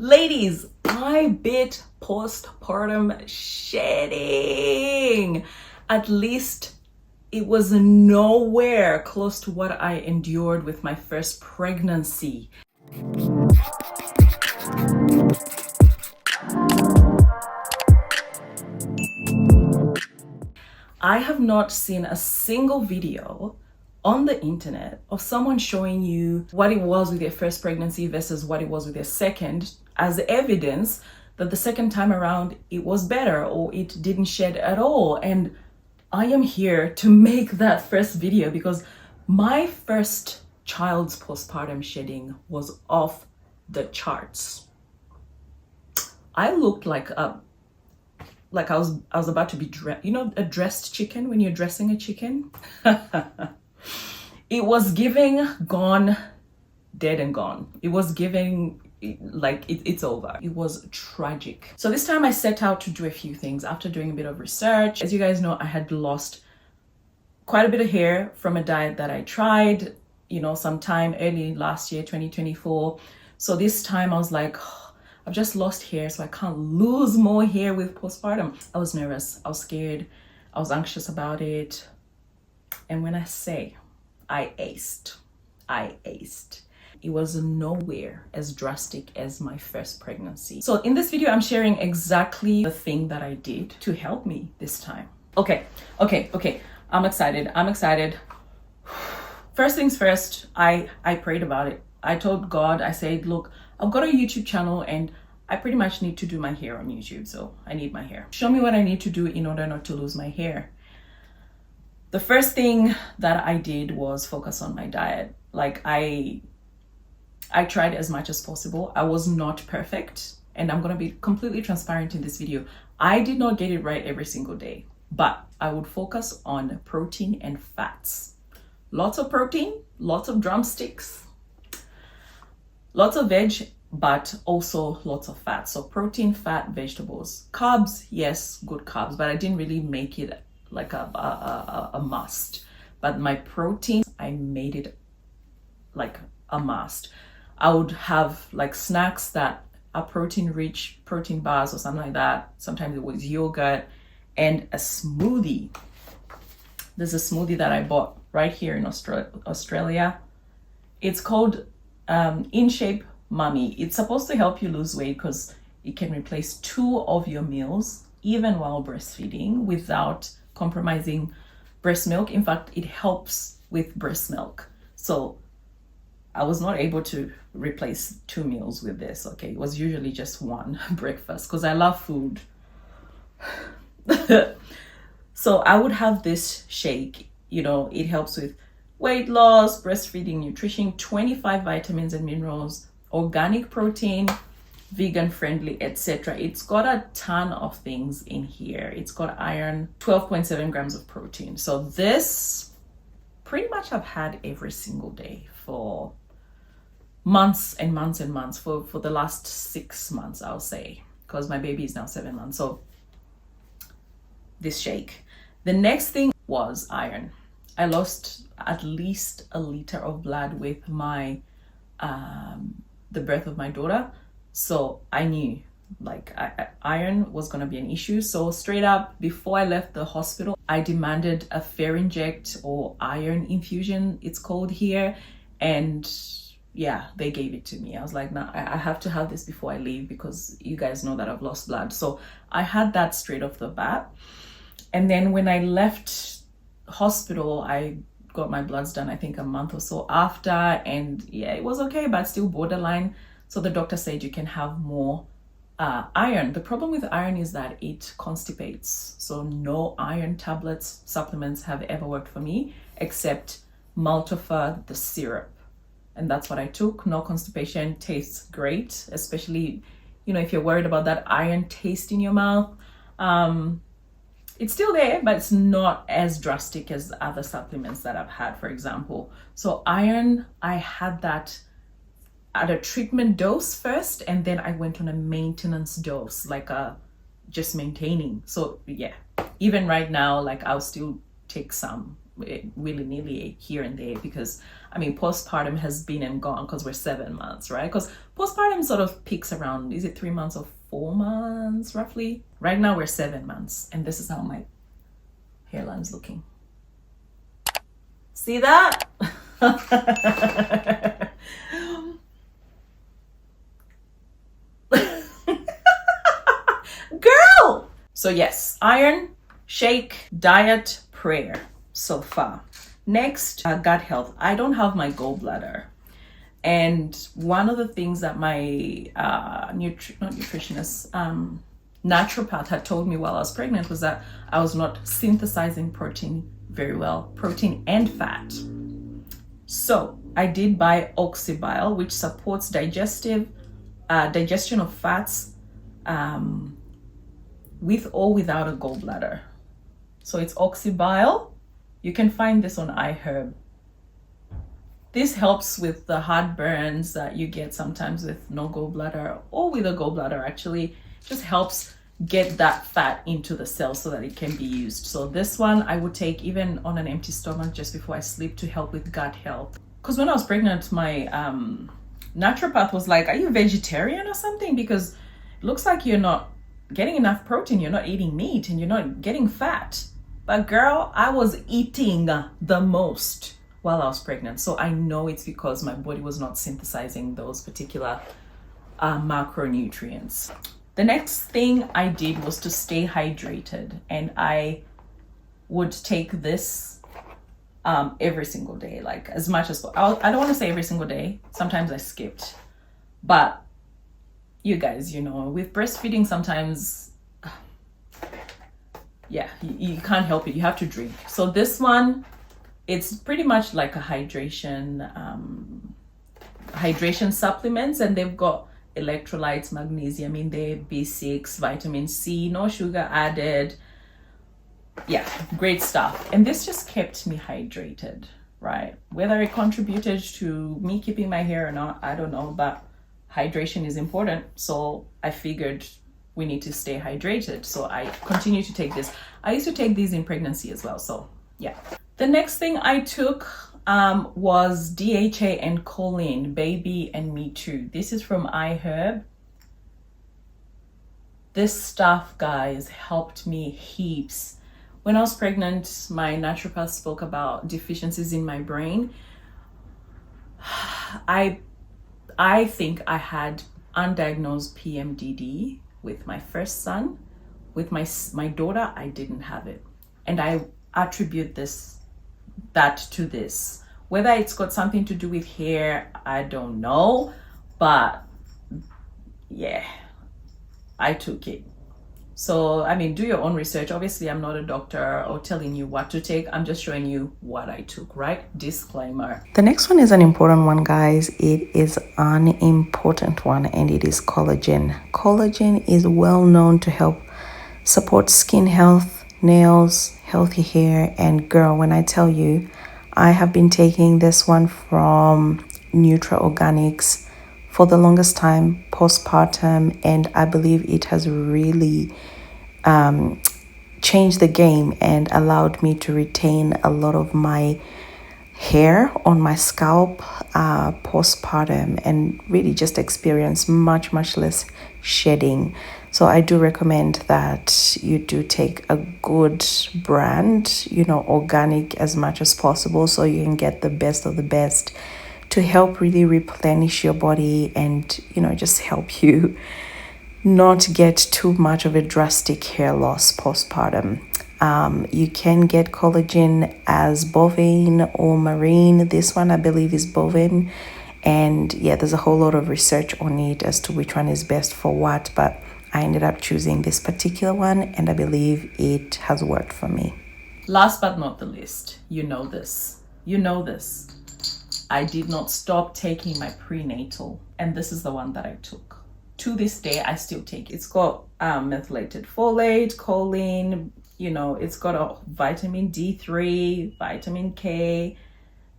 Ladies, I beat postpartum shedding. At least it was nowhere close to what I endured with my first pregnancy. I have not seen a single video on the internet of someone showing you what it was with their first pregnancy versus what it was with their second as evidence that the second time around it was better or it didn't shed at all. And I am here to make that first video because my first child's postpartum shedding was off the charts. I looked like I was about to be a dressed chicken when you're dressing a chicken. It was giving gone, dead and gone. It was giving like it's over. It was tragic. So this time I set out to do a few things after doing a bit of research. As you guys know, I had lost quite a bit of hair from a diet that I tried, sometime early last year, 2024. So this time I was like, I've just lost hair, so I can't lose more hair with postpartum. I was nervous, I was scared, I was anxious about it. And when I say I aced. It was nowhere as drastic as my first pregnancy. So in this video, I'm sharing exactly the thing that I did to help me this time. Okay. I'm excited. First things first, I prayed about it. I told God, I said, look, I've got a YouTube channel and I pretty much need to do my hair on YouTube. So I need my hair. Show me what I need to do in order not to lose my hair. The first thing that I did was focus on my diet. Like I tried as much as possible. I was not perfect, and I'm gonna be completely transparent in this video. I did not get it right every single day, but I would focus on protein and fats. Lots of protein, lots of drumsticks, lots of veg, but also lots of fat. So protein, fat, vegetables. Carbs, yes, good carbs, but I didn't really make it like a must. But my protein, I made it like a must. I would have like snacks that are protein rich, protein bars or something like that. Sometimes it was yogurt and a smoothie. There's a smoothie that I bought right here in Australia. It's called In Shape Mummy. It's supposed to help you lose weight because it can replace 2 of your meals even while breastfeeding without compromising breast milk. In fact, it helps with breast milk. So I was not able to replace 2 meals with this. Okay, it was usually just 1 breakfast because I love food. So I would have this shake. It helps with weight loss, breastfeeding, nutrition, 25 vitamins and minerals, organic protein, vegan friendly, etc. It's got a ton of things in here. It's got iron, 12.7 grams of protein. So this pretty much I've had every single day for months and months and months, for the last 6 months, I'll say, because my baby is now 7 months. So this shake. The next thing was iron. I lost at least a liter of blood with my the birth of my daughter. So I knew iron was going to be an issue. So straight up, before I left the hospital, I demanded a Ferinject or iron infusion, it's called here. And yeah, they gave it to me. I was like, nah, I have to have this before I leave because you guys know that I've lost blood. So I had that straight off the bat. And then when I left hospital, I got my bloods done, I think a month or so after. And yeah, it was okay, but still borderline. So the doctor said you can have more iron. The problem with iron is that it constipates. So no iron tablets, supplements have ever worked for me except Maltofa, the syrup. And that's what I took. No constipation, tastes great, especially, if you're worried about that iron taste in your mouth. It's still there, but it's not as drastic as other supplements that I've had, for example. So iron, I had that at a treatment dose first, and then I went on a maintenance dose, just maintaining. So yeah, even right now, I'll still take some willy-nilly here and there, because I mean postpartum has been and gone because we're 7 months, right? Because postpartum sort of peaks around, is it 3 months or 4 months roughly? Right now we're 7 months, and this is how my hairline's looking. See that? Girl! So yes, iron, shake, diet, prayer so far. Next, gut health. I don't have my gallbladder. And one of the things that my naturopath had told me while I was pregnant was that I was not synthesizing protein very well, protein and fat. So I did buy Oxybile, which supports digestion of fats with or without a gallbladder. So it's Oxybile. You can find this on iHerb. This helps with the heartburns that you get sometimes with no gallbladder, or with a gallbladder actually. Just helps get that fat into the cells so that it can be used. So this one I would take even on an empty stomach just before I sleep to help with gut health. Because when I was pregnant, my naturopath was like, are you vegetarian or something? Because it looks like you're not getting enough protein, you're not eating meat, and you're not getting fat. But girl, I was eating the most while I was pregnant. So I know it's because my body was not synthesizing those particular macronutrients. The next thing I did was to stay hydrated, and I would take this every single day, like as much as possible. I don't want to say every single day. Sometimes I skipped, but you guys, you know, with breastfeeding, sometimes, yeah, you can't help it. You have to drink. So this one, it's pretty much like a hydration supplements, and they've got electrolytes, magnesium in there, B6, vitamin C, no sugar added. Yeah, great stuff. And this just kept me hydrated, right? Whether it contributed to me keeping my hair or not, I don't know, but hydration is important. So I figured we need to stay hydrated. So I continue to take this. I used to take these in pregnancy as well. So yeah. The next thing I took was DHA and choline, baby and me too. This is from iHerb. This stuff, guys, helped me heaps. When I was pregnant, my naturopath spoke about deficiencies in my brain. I think I had undiagnosed PMDD with my first son. With my daughter, I didn't have it. And I attribute that to this. Whether it's got something to do with hair, I don't know. But yeah, I took it. So, I mean, do your own research. Obviously, I'm not a doctor or telling you what to take. I'm just showing you what I took, right? Disclaimer. The next one is an important one, guys. It is an important one, and it is collagen. Collagen is well known to help support skin health, nails, healthy hair, and girl, when I tell you, I have been taking this one from Nutra Organics for the longest time, postpartum, and I believe it has really changed the game and allowed me to retain a lot of my hair on my scalp postpartum, and really just experience much less shedding. So I do recommend that you do take a good brand, you know, organic as much as possible, so you can get the best of the best to help really replenish your body and, you know, just help you not get too much of a drastic hair loss postpartum. You can get collagen as bovine or marine. This one I believe is bovine, and yeah, there's a whole lot of research on it as to which one is best for what, but I ended up choosing this particular one, and I believe it has worked for me. Last but not the least, you know this, I did not stop taking my prenatal, and this is the one that I took. To this day, I still take it. It's got methylated folate, choline, you know, it's got a vitamin D3, vitamin K,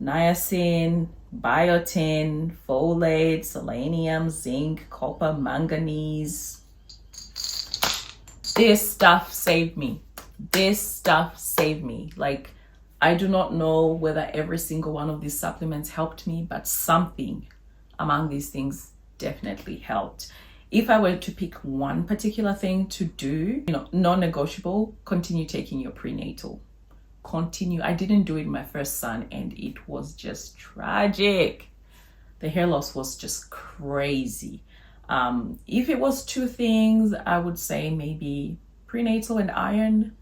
niacin, biotin, folate, selenium, zinc, copper, manganese. This stuff saved me. Like, I do not know whether every single one of these supplements helped me, but something among these things definitely helped. If I were to pick one particular thing to do, non-negotiable, continue taking your prenatal. Continue. I didn't do it in my first son and it was just tragic. The hair loss was just crazy. If it was two things, I would say maybe prenatal and iron.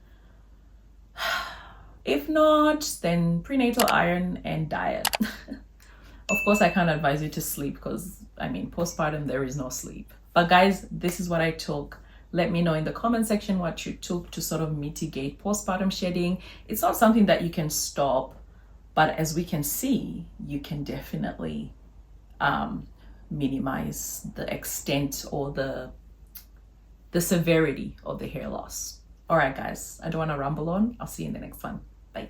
If not, then prenatal, iron, and diet. Of course, I can't advise you to sleep because, postpartum, there is no sleep. But guys, this is what I took. Let me know in the comment section what you took to sort of mitigate postpartum shedding. It's not something that you can stop, but as we can see, you can definitely minimize the extent or the severity of the hair loss. All right, guys, I don't want to ramble on. I'll see you in the next one. Bye.